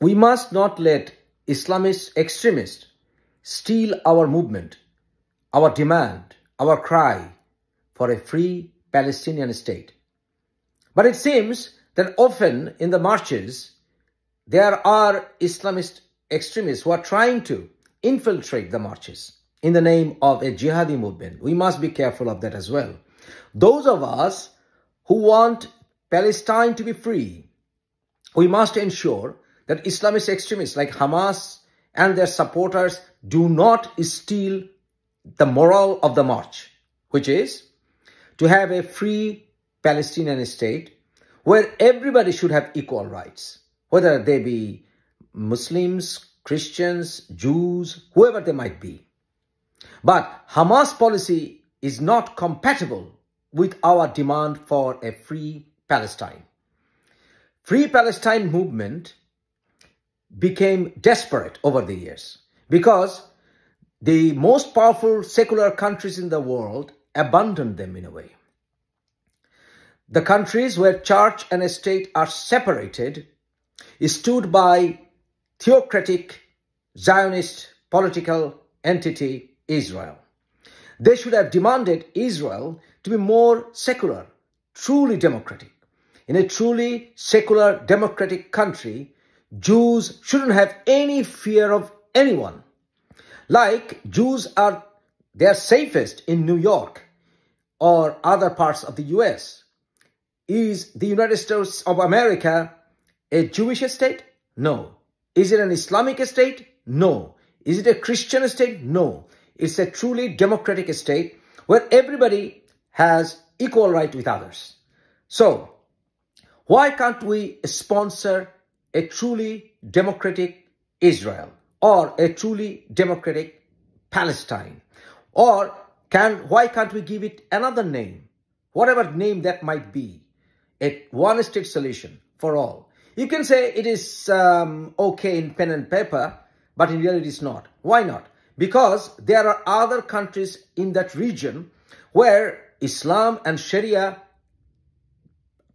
We must not let Islamist extremists steal our movement, our demand, our cry for a free Palestinian state. But it seems that often in the marches, there are Islamist extremists who are trying to infiltrate the marches in the name of a jihadi movement. We must be careful of that as well. Those of us who want Palestine to be free, we must ensure that Islamist extremists like Hamas and their supporters do not steal the moral of the march, which is to have a free Palestinian state where everybody should have equal rights, whether they be Muslims, Christians, Jews, whoever they might be. But Hamas policy is not compatible with our demand for a free Palestine. Free Palestine movement became desperate over the years because the most powerful secular countries in the world abandoned them in a way. The countries where church and state are separated stood by theocratic Zionist political entity Israel. They should have demanded Israel to be more secular, truly democratic. In a truly secular democratic country, Jews shouldn't have any fear of anyone. Like Jews are safest in New York or other parts of the US. Is the United States of America a Jewish state? No. Is it an Islamic state? No. Is it a Christian state? No. It's a truly democratic state where everybody has equal right with others. So, why can't we sponsor a truly democratic Israel or a truly democratic Palestine? Or why can't we give it another name, whatever name that might be, a one-state solution for all? You can say it is okay in pen and paper, but in reality it's not. Why not? Because there are other countries in that region where Islam and Sharia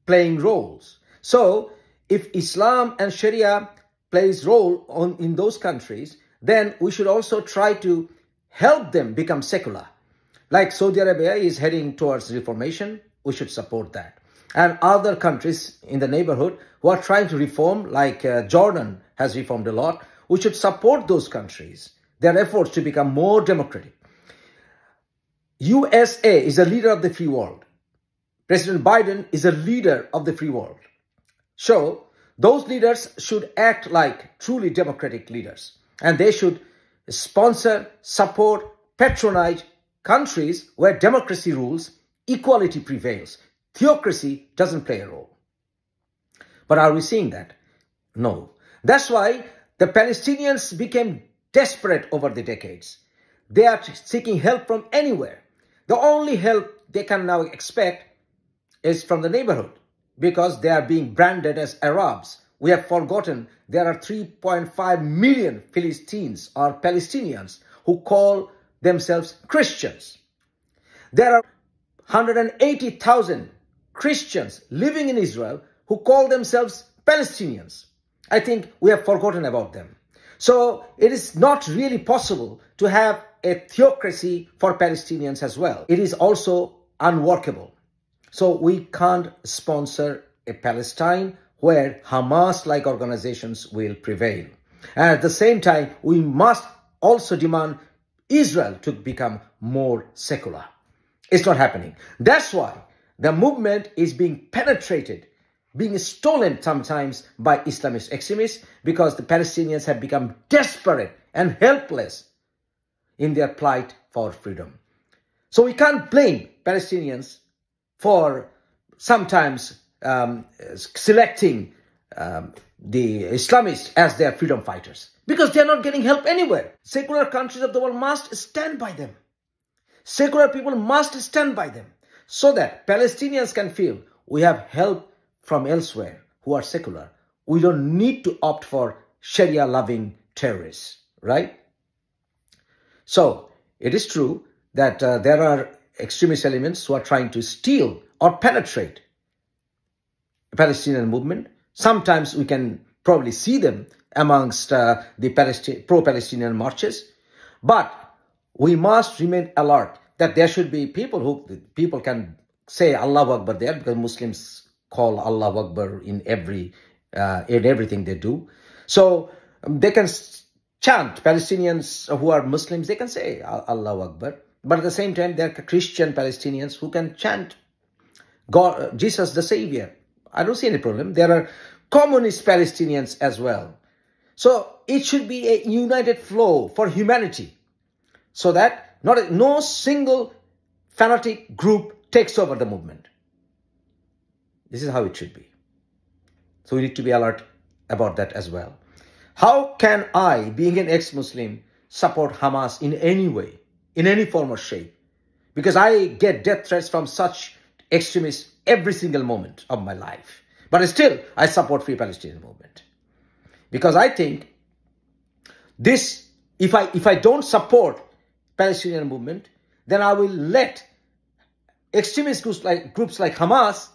playing roles. So if Islam and Sharia plays role in those countries, then we should also try to help them become secular. Like Saudi Arabia is heading towards reformation, we should support that. And other countries in the neighborhood who are trying to reform, like Jordan has reformed a lot, we should support those countries, their efforts to become more democratic. USA is a leader of the free world. President Biden is a leader of the free world. So those leaders should act like truly democratic leaders. And they should sponsor, support, patronize countries where democracy rules, equality prevails. Theocracy doesn't play a role. But are we seeing that? No. That's why the Palestinians became desperate over the decades. They are seeking help from anywhere. The only help they can now expect is from the neighborhood because they are being branded as Arabs. We have forgotten there are 3.5 million Philistines or Palestinians who call themselves Christians. There are 180,000 Christians living in Israel who call themselves Palestinians. I think we have forgotten about them. So it is not really possible to have a theocracy for Palestinians as well. It is also unworkable. So we can't sponsor a Palestine where Hamas-like organizations will prevail. And at the same time, we must also demand Israel to become more secular. It's not happening. That's why the movement is being penetrated, being stolen sometimes by Islamist extremists because the Palestinians have become desperate and helpless in their plight for freedom. So we can't blame Palestinians for sometimes selecting the Islamists as their freedom fighters because they are not getting help anywhere. Secular countries of the world must stand by them. Secular people must stand by them so that Palestinians can feel we have help from elsewhere who are secular. We don't need to opt for Sharia-loving terrorists, right? So it is true that there are extremist elements who are trying to steal or penetrate the Palestinian movement. Sometimes we can probably see them amongst the pro-Palestinian marches. But we must remain alert that there should be people can say Allahu Akbar there, because Muslims call Allahu Akbar in everything they do. So they can chant. Palestinians who are Muslims, they can say Allahu Akbar. But at the same time, there are Christian Palestinians who can chant God, Jesus the Savior. I don't see any problem. There are communist Palestinians as well. So it should be a united flow for humanity, so that no single fanatic group takes over the movement. This is how it should be. So we need to be alert about that as well. How can I, being an ex-Muslim, support Hamas in any way, in any form or shape? Because I get death threats from such extremists every single moment of my life. But still, I support Free Palestinian movement. Because I think this, if I don't support Palestinian movement, then I will let extremist groups like Hamas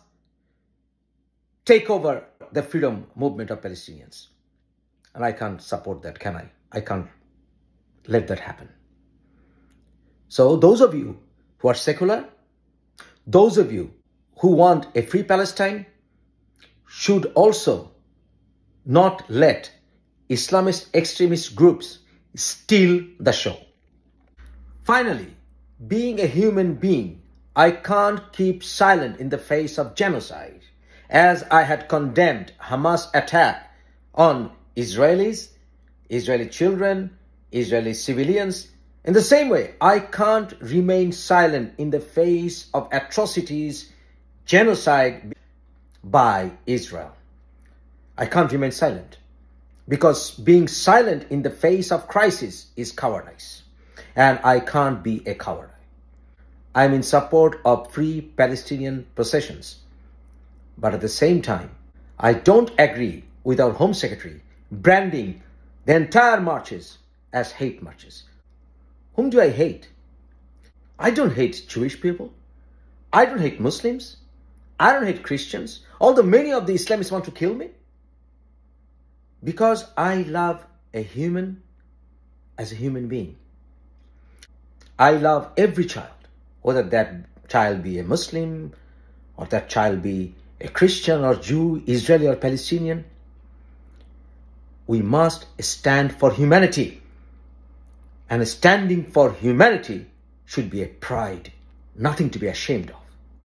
take over the freedom movement of Palestinians. And I can't support that, can I? I can't let that happen. So those of you who are secular, those of you who want a free Palestine, should also not let Islamist extremist groups steal the show. Finally, being a human being, I can't keep silent in the face of genocide, as I had condemned Hamas attack on Israelis, Israeli children, Israeli civilians. In the same way, I can't remain silent in the face of atrocities, genocide by Israel. I can't remain silent, because being silent in the face of crisis is cowardice, and I can't be a coward. I'm in support of free Palestinian possessions, but at the same time, I don't agree with our Home Secretary branding the entire marches as hate marches. Whom do I hate? I don't hate Jewish people. I don't hate Muslims. I don't hate Christians, although many of the Islamists want to kill me. Because I love a human as a human being. I love every child, whether that child be a Muslim, or that child be a Christian or Jew, Israeli or Palestinian. We must stand for humanity. And standing for humanity should be a pride, nothing to be ashamed of.